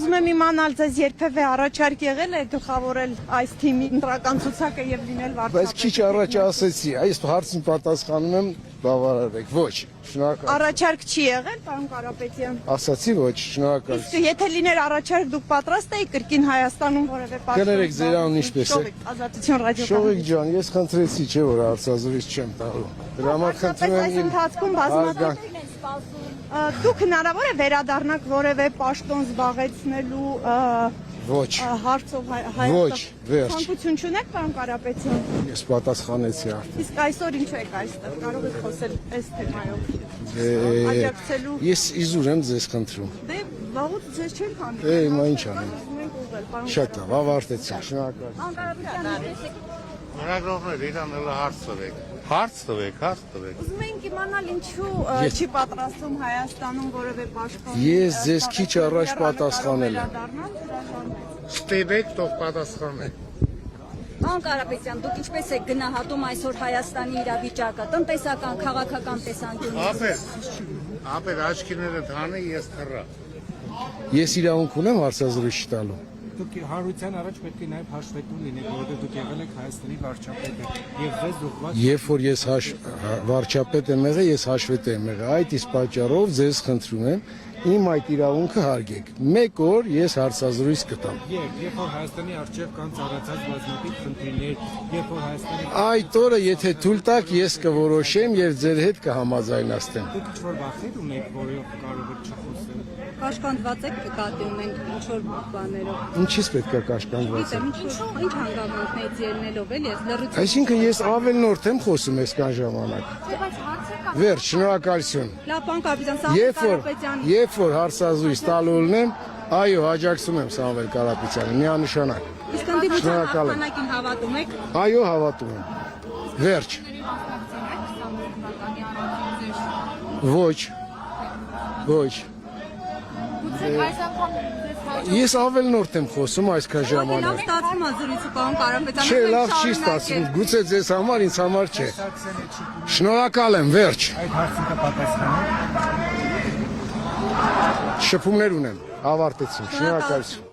ուզում եմ իմանալ ձեզ երբևէ առաջարկ եղել է գլխավորել այս թիմի ընտրական ցուցակը եւ լինել վարչապետ։ Բայց քիչ առաջ ասեցի, այս հարցին պատասխանում եմ բավարարեք։ Ոչ, շնորհակալ։ Առաջարկ չի եղել, պարոն Կարապետյան։ Ասացի ոչ, շնորհակալ։ Իսկ եթե լիներ առաջարկ, դուք պատրաստ եք կրկին Հայաստանում որևէ պաշտոն։ Կներեք ձեր անուն ինչպես է։ Ազատություն ռադիոկայանի։ Շողիկ ջան, ես խնդրեցի, չէ՞ որ հարցազրույց չեմ տալու։ Դրա համար խնդրում եմ այս ընթացքում բազմաթիվ դուք հնարավոր է վերադառնաք որևէ պաշտոն զբաղեցնելու ոչ, հարցով ոչ, վերջ։ Ցանկություն չունեք, պարոն Կարապետյան։ Ես պատասխանեցի արդեն։ Իսկ այսօր ինչու եք այստեղ, կարող եք խոսել այս թեմայով։ Աջակցելու։ Ես իզուր եմ ձեզ խնդրում։ Դե վաղուց ձեզ չեն քանի։ Հիմա ինչ անեմ։ Շատ լավ, ավարտեցինք, շնորհակալ։ Պարոն Կարապետյան, Լրագրողներ, իրան էլ հարց տվեք։ Հարց տվեք։ ուզում ենք իմանալ ինչու չի պատրաստվում Հայաստանում որևէ պաշտպան։ Ես ձեզ քիչ առաջ պատասխանել եմ։ Ստեբեք, թող պատասխանեք։ Պարոն Կարապետյան, դուք ինչպես եք գնահատում այսօր Հայաստանի իրավիճակը, տնտեսական, քաղաքական տեսանկյունից։ Ապեր աչքիները թանի, ես թռա։ Ես իրավունք ունեմ հարցազրույց տալու։ Դուք հարության առաջ պետք է նաև հաշվետու լինեք, որովհետև դուք եղել եք Հայաստանի վարչապետը եւ ձեզ ուղղված։ Երբ որ ես վարչապետ եմ եղել, ես հաշվետ եմ եղել։ Այդ իսկ պատճառով ձեզ խնդրում եմ իմ այդ իրավունքը հարգեք։ Մեկ օր ես հարցազրույց կտամ։ Երբ որ Հայաստանի արչեւ կան ծառացած բազմաթիվ խնդիրներ, երբ որ Հայաստանի Այդ օրը եթե թույլ տաք, ես կորոշեմ եւ ձեր հետ կհամաձայնացնեմ։ դուք ինչ-որ բախեր ունեք, որով կարող եք չխոսել։ Կաշկանդված եք նկատի ունենք ինչ-որ բաներով։ Ինչից պետք է կաշկանդված եմ։ Ինչ հանգամանքներից ելնելով էլի ես լրություն։ Այսինքն ես ավելնորդ եմ խոսում այսքան ժամանակ։ Վերջ, շնորհակալություն։ Լավ, պարոն Կարապետյան, Երբ որ հարցազրույց տալու ունեմ, այո, աջակցում եմ Սամվել Կարապետյանին, միանշանակ։ իսկ ընդդիմության հաղթանակին հավատում եք։ Այո, հավատում եմ։ Վերջ։ Ոչ։ Ես ավելնորդ եմ խոսում այսքան Լավ ժամանակ։ ստացվում է զրույցը, պարոն Կարապետյան։ Չէ, լավ չի ստացվում։ Գուցե ձեզ համար, ինձ համար չէ։ Շնորհակալ եմ, վերջ։ Այդ հարցին կպատասխանեք։ Շփումներ ունեմ, ավարտեցինք, շնորհակալություն։